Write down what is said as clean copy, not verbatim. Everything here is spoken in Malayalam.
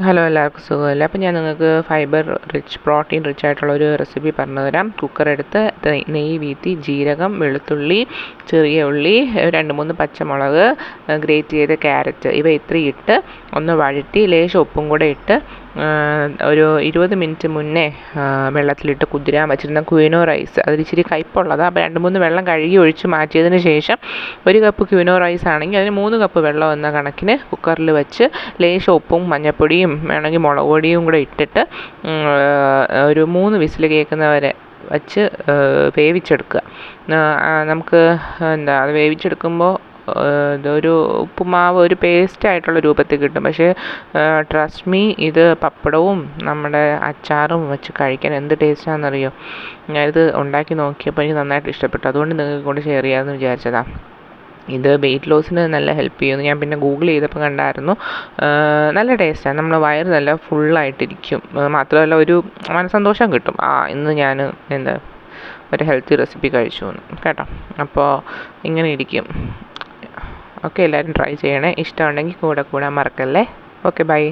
ഹലോ, എല്ലാവർക്കും സുഖമല്ലേ? അപ്പോൾ ഞാൻ നിങ്ങൾക്ക് പ്രോട്ടീൻ റിച്ച് ആയിട്ടുള്ള ഒരു റെസിപ്പി പറഞ്ഞു തരാം. കുക്കർ എടുത്ത് നെയ്യ് വീത്തി, ജീരകം, വെളുത്തുള്ളി, ചെറിയ ഉള്ളി, 2-3 പച്ചമുളക്, ഗ്രേറ്റ് ചെയ്ത ക്യാരറ്റ്, ഇവ ഇത്രയും ഇട്ട് ഒന്ന് വഴറ്റി ലേശം ഉപ്പും കൂടെ ഇട്ട് ഒരു 20 മിനിറ്റ് മുന്നേ വെള്ളത്തിലിട്ട് കുതിരാൻ വെച്ചിരുന്ന ക്വിനോ റൈസ്, അതിലിച്ചിരി കയ്പുള്ളതാണ്. അപ്പോൾ 2-3 വെള്ളം കഴുകി ഒഴിച്ച് മാറ്റിയതിന് ശേഷം 1 കപ്പ് ക്വിനോ റൈസ് ആണെങ്കിൽ അതിന് 3 കപ്പ് വെള്ളം എന്ന കണക്കിന് കുക്കറിൽ വെച്ച് ലേശം ഉപ്പും മഞ്ഞൾപ്പൊടിയും വേണമെങ്കിൽ മുളക് പൊടിയും കൂടെ ഇട്ടിട്ട് ഒരു 3 വിസിൽ കേൾക്കുന്നവരെ വച്ച് വേവിച്ചെടുക്കുക. നമുക്ക് അത് വേവിച്ചെടുക്കുമ്പോൾ ഇതൊരു ഉപ്പുമാവ് ഒരു പേസ്റ്റായിട്ടുള്ള രൂപത്തിൽ കിട്ടും. പക്ഷേ ട്രസ്റ്റ് മീ, ഇത് പപ്പടവും നമ്മുടെ അച്ചാറും വെച്ച് കഴിക്കാൻ എന്ത് ടേസ്റ്റാണെന്നറിയോ? ഞാനിത് ഉണ്ടാക്കി നോക്കിയപ്പോൾ എനിക്ക് നന്നായിട്ട് ഇഷ്ടപ്പെട്ടു. അതുകൊണ്ട് നിങ്ങൾക്ക് കൊണ്ട് ഷെയർ ചെയ്യാമെന്ന് വിചാരിച്ചതാണ്. ഇത് വെയിറ്റ് ലോസിന് നല്ല ഹെൽപ്പ് ചെയ്യുന്നു. ഞാൻ പിന്നെ ഗൂഗിൾ ചെയ്തപ്പോൾ കണ്ടായിരുന്നു. നല്ല ടേസ്റ്റാണ്. നമ്മുടെ വയറ് നല്ല ഫുള്ളായിട്ടിരിക്കും. മാത്രമല്ല ഒരു മനസ്സന്തോഷം കിട്ടും. ഇന്ന് ഞാൻ ഒരു ഹെൽത്തി റെസിപ്പി കഴിച്ചു എന്ന് കേട്ടോ. അപ്പോൾ ഇങ്ങനെ ഇരിക്കും. ഓക്കെ, എല്ലാവരും ട്രൈ ചെയ്യണേ. ഇഷ്ടമുണ്ടെങ്കിൽ കൂടെ കൂടാൻ മറക്കല്ലേ. Okay, by.